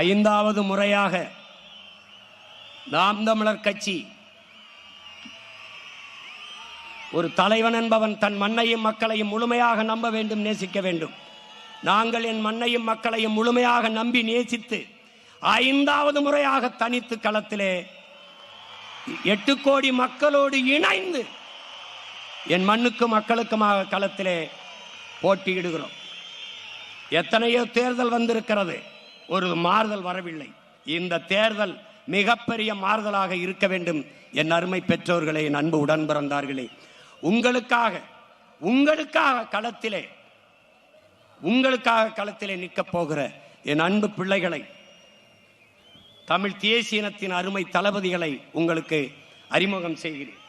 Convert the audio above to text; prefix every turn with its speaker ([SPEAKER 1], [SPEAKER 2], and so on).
[SPEAKER 1] ஐந்தாவது முறையாக நாம் தமிழர் கட்சி ஒரு தலைவன் என்பவன் தன் மண்ணையும் மக்களையும் முழுமையாக நம்ப வேண்டும், நேசிக்க வேண்டும். நாங்கள் என் மண்ணையும் மக்களையும் முழுமையாக நம்பி நேசித்து ஐந்தாவது முறையாக தனித்து களத்திலே 8 கோடி மக்களோடு இணைந்து என் மண்ணுக்கும் மக்களுக்குமாக களத்திலே போட்டியிடுகிறோம். எத்தனையோ தேர்தல் வந்திருக்கிறது, ஒரு மாறுதல் வரவில்லை. இந்த தேர்தல் மிகப்பெரிய மாறுதலாக இருக்க வேண்டும். என் அருமை பெற்றோர்களே, என் அன்பு உடன் பிறந்தார்களே, உங்களுக்காக களத்திலே நிற்கப் போகிற என் அன்பு பிள்ளைகளை, தமிழ் தேசிய இனத்தின் அருமை தளபதிகளை உங்களுக்கு அறிமுகம் செய்கிறேன்.